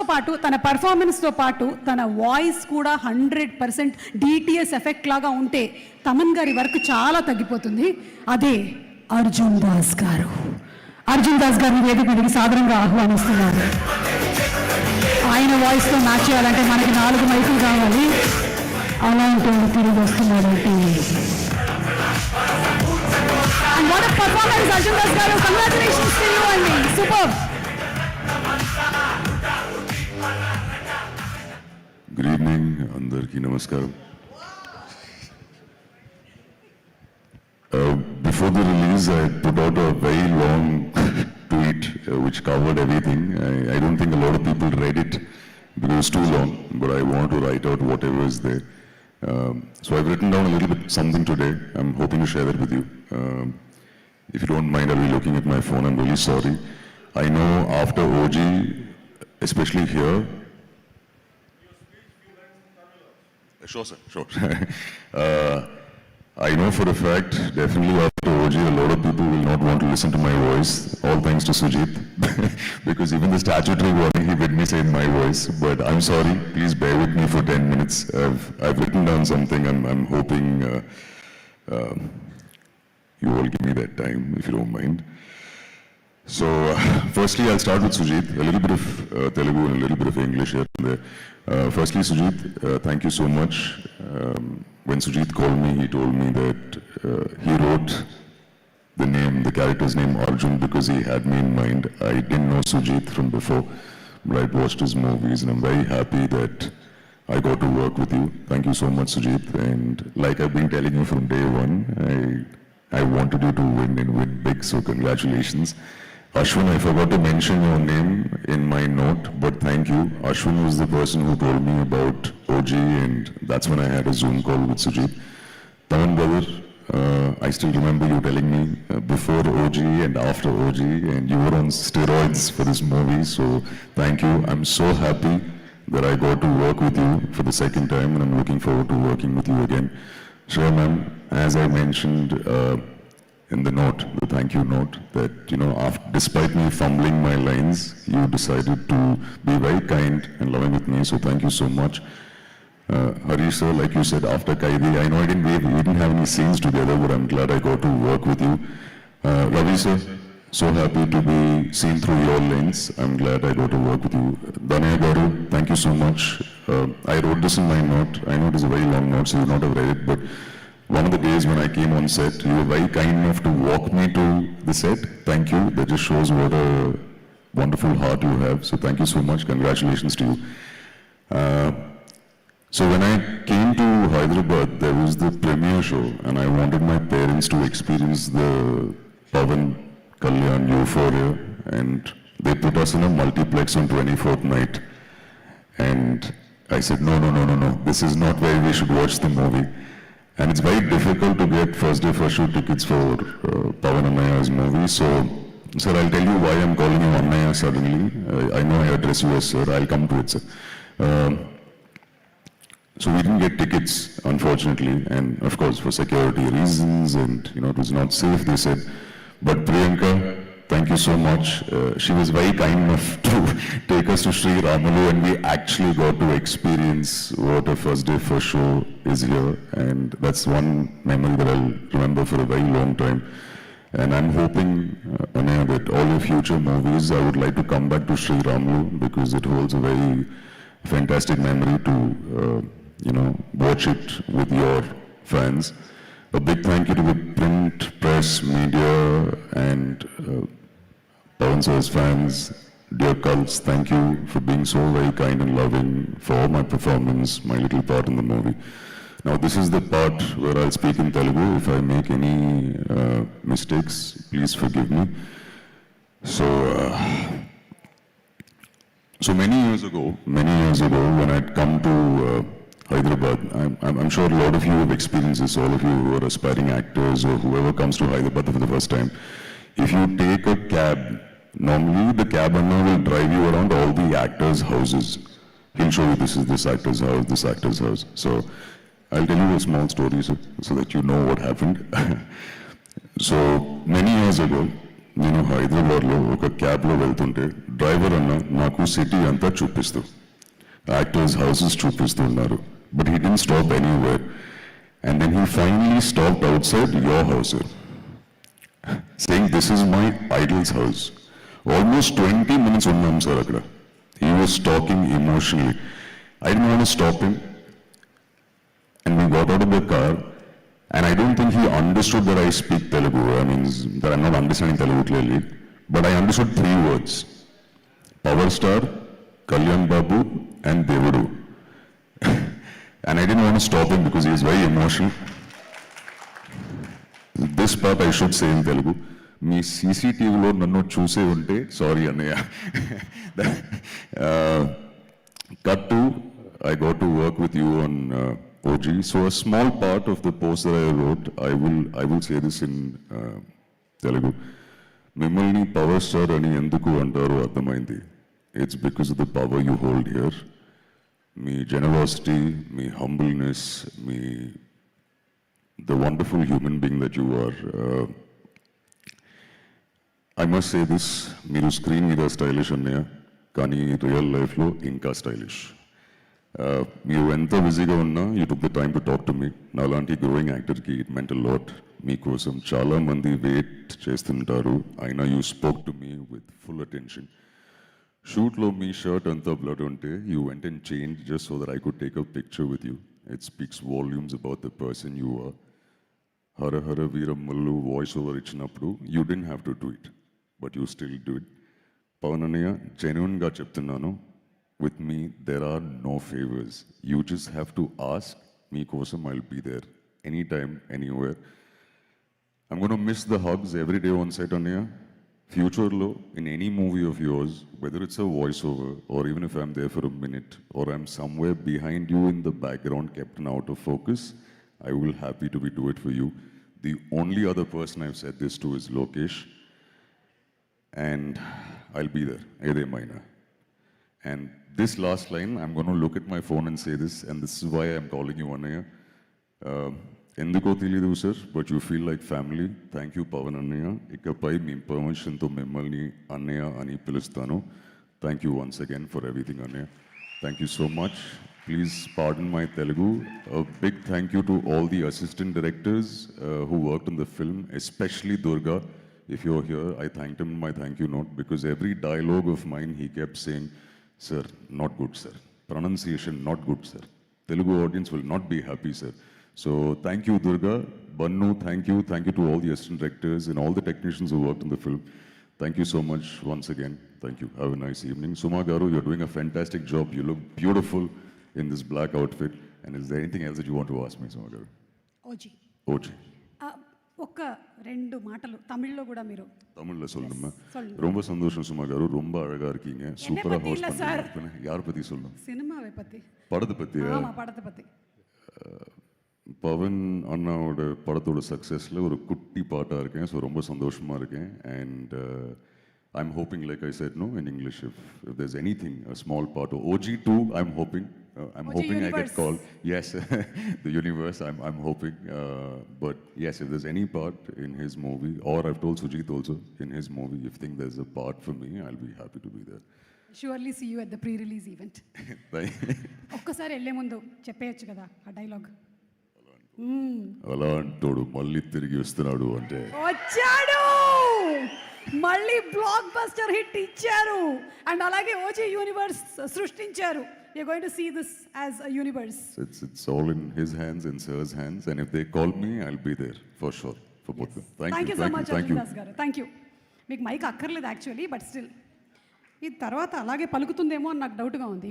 పాటు తన పర్ఫార్మెన్స్తో పాటు తన వాయిస్ కూడా 100% డిటిఎస్ ఎఫెక్ట్ లాగా ఉంటే తమన్ గారి వర్క్ చాలా తగ్గిపోతుంది. అదే అర్జున్ దాస్ గారు. అర్జున్ దాస్ గారిని వేదిక మీదకి సాధారణంగా ఆహ్వానిస్తున్నారు. ఆయన వాయిస్తో మ్యాచ్ చేయాలంటే మనకి 4 మైకులు కావాలి. అలాంటి తిరిగి వస్తున్నారంటే And what a performance, Arjun Das garu. Congratulations to you and me. Superb. Good evening, Andarki Namaskaram. Before the release, I put out a very long tweet which covered everything. I don't think a lot of people read it because it was too long, but I want to write out whatever is there. So I've written down a little bit something today. I'm hoping to share that with you. If you don't mind, I'll be looking at my phone. I'm really sorry. I know after OG, especially here. Sure, sir. Sure. I know for a fact, definitely after OG, a lot of people will not want to listen to my voice. All thanks to Sujit, because even the statutory warning, he made me say in my voice. But I'm sorry. Please bear with me for 10 minutes. I've written down something. I'm hoping you all give me that time, if you don't mind. So, firstly, I'll start with Sujit. A little bit of Telugu and a little bit of English here and there. Firstly, Sujit, thank you so much. When Sujit called me, he told me that he wrote the character's name Arjun because he had me in mind. I didn't know Sujit from before, but I'd watched his movies and I'm very happy that I got to work with you. Thank you so much, Sujit. And like I've been telling you from day one, I wanted you to win and win big, so congratulations. Ashwin, I forgot to mention your name in my note, but thank you. Ashwin was the person who told me about OG, and that's when I had a Zoom call with Sujit. Taman brother, I still remember you telling me before OG and after OG, and you were on steroids for this movie, so thank you. I'm so happy that I got to work with you for the second time, and I'm looking forward to working with you again. Sure, ma'am, as I mentioned in the note, the thank you note, that, you know, despite me fumbling my lines, you decided to be very kind and loving with me, so thank you so much. Harish sir, like you said, after Kaidi, I know we didn't have any scenes together, but I'm glad I got to work with you. Ravi sir, so happy to be seen through your lens. I'm glad I got to work with you. Danaya Garu, thank you so much. I wrote this in my note. I know it is a very long note, so you not have read it, but one of the days when I came on set, you were very kind enough to walk me to the set. Thank you. That just shows what a wonderful heart you have. So thank you so much. Congratulations to you. So when I came to Hyderabad, there was the premiere show, and I wanted my parents to experience the Pavan Kalyan Euphoria, and they put us in a multiplex on 24th night. And I said, no, this is not where we should watch the movie. And it's very difficult to get first day first show tickets for Pavan Annaya's movie. So, sir, I'll tell you why I'm calling you Annaya suddenly. I know I address you as sir. I'll come to it, sir. So we didn't get tickets, unfortunately, and of course for security reasons, and you know it was not safe. They said, but Priyanka, thank you so much. She was very kind enough to take us to Sri Ramalu, and we actually got to experience what a first day first show is here, and that's one memory that I'll remember for a very long time. And I'm hoping, Anaya, that all your future movies, I would like to come back to Sri Ramalu because it holds a very fantastic memory to, watch it with your fans. A big thank you to the print, press, media, and Pawan sir's fans, dear cults. Thank you for being so very kind and loving for my performance, my little part in the movie. Now, this is the part where I'll speak in Telugu. If I make any mistakes, please forgive me. So many years ago, when I'd come to Hyderabad, I'm sure a lot of you have experienced this, all of you who are aspiring actors or whoever comes to Hyderabad for the first time. If you take a cab, normally the cab owner will drive you around all the actors' houses. He'll show you this is this actor's house, this actor's house. So I'll tell you a small story so that you know what happened. So many years ago, నేను హైదరాబాద్లో ఒక క్యాబ్లో వెళ్తుంటే driver అన్న నాకు city అంతా చూపిస్తూ actors houses చూపిస్తూ ఉన్నారు. But he didn't stop anywhere and then he finally stopped outside your house saying this is my idols house. Almost 20 minutes ఉన్నాం సార్ అక్కడ. He was talking emotionally. I don't want to stop him and we got out of the car. And I don't think he understood that I speak Telugu. I mean, that I'm not understanding Telugu clearly. But I understood 3 words. Power Star, Kalyan Babu, and Devudu. And I didn't want to stop him because he is very emotional. This part I should say in Telugu. మీ CCTVలో నన్ను చూసే ఉంటే sorry అన్నయ్య. Cut to, I got to work with you on OG. So a small part of the post that I wrote, I will say this in Telugu. మిమ్మల్ని power star అని ఎందుకు అంటారో అర్థమైంది. It's because of the power you hold here. మీ generosity, మీ humbleness, మీ the wonderful human being that you are. I must say this, మీరు screen మీద స్టైలిష్ అన్నయ్య, కానీ రియల్ లైఫ్లో ఇంకా స్టైలిష్. మీరు ఎంత బిజీగా ఉన్నా you took the time to talk to me. నాలాంటి గ్రోయింగ్ యాక్టర్కి ఇట్ మెంట్ అ లాట్. మీకోసం చాలామంది వెయిట్ చేస్తుంటారు, అయినా you spoke to me with full attention. షూట్లో మీ షర్ట్ అంతా బ్లడ్ ఉంటే you went and change just so that I could take a picture with you. It speaks volumes about the person you are. Hara Hara Veeramallu voice over ఇచ్చినప్పుడు you didn't have to do it, but you still do it. Pawan అన్నయ్య, జెన్యున్గా చెప్తున్నాను, with me there are no favors. You just have to ask me kosam, I'll be there anytime, anywhere. I'm going to miss the hugs every day on set anya. Future lo, in any movie of yours, whether it's a voiceover or even if I'm there for a minute or I'm somewhere behind you in the background kept out of focus, I will happy to do it for you. The only other person I've said this to is Lokesh, and I'll be there ede maina. And this last line, I'm going to look at my phone and say this, and this is why I'm calling you Annaya. Enduko telidu sir, but you feel like family. Thank you Pavan Annaya. Ikapai mee permission to mimmalni Annaya ani pilustanu. Thank you once again for everything Annaya. Thank you so much. Please pardon my Telugu. A big thank you to all the assistant directors who worked on the film, especially Durga. If you're here, I thanked him in my thank you note because every dialogue of mine he kept saying, sir, not good, sir. Pronunciation, not good, sir. Telugu audience will not be happy, sir. So thank you, Durga. Bannu, thank you. Thank you to all the assistant directors and all the technicians who worked on the film. Thank you so much once again. Thank you. Have a nice evening. Suma Garu, you're doing a fantastic job. You look beautiful in this black outfit. And is there anything else that you want to ask me, Suma Garu? OG, OG. ఒక్క 2 మాటలు తమిళ్లో కూడా మీరు தமிழ்ல சொல்லுமா? சொல்லுங்க. ரொம்ப சந்தோஷம் சுமா காரு, ரொம்ப அழகா இருக்கீங்க, சூப்பரா பத்தி ஹோஸ்ட் இல்ல சார். பண்ணீங்க. யார் பத்தி சொல்லணும்? சினிமாவை பத்தி. படத்தை பத்தியா? ஆமா, படத்தை பத்தி. பவன் அண்ணாவோட படத்தோட சக்ஸஸில் ஒரு குட்டி பாட்டாக இருக்கேன். ஸோ ரொம்ப சந்தோஷமாக இருக்கேன். And I'm hoping, like I said no in English, if there's anything a small part OG2, I'm hoping I get called. Yes, the universe, I'm hoping. But yes, if there's any part in his movie, or I've told Sujit also, in his movie, if you think there's a part for me, I'll be happy to be there. Surely see you at the pre-release event. ఒక్కసారి వెళ్ళే ముందు చెప్పేయచ్చు కదా ఆ dialogue. అలా అంటాడు మళ్ళీ తిరిగి వస్తున్నాడు అంటే వచ్చాడు, మళ్ళీ బ్లాక్ బస్టర్ హిట్ ఇచ్చారు, అండ్ అలాగే ఓజీ యూనివర్స్ సృష్టించారు. You're going to see this as a universe. It's all in his hands, in Sir's hands, and if they call me, I'll be there for sure for both of them. Thank you so much, Arjun Das garu. Thank you. మీకు mic అక్కర్లేదు actually, but still ఈ తర్వాత అలాగే పలుకుతుందేమో అని నాకు డౌట్గా ఉంది.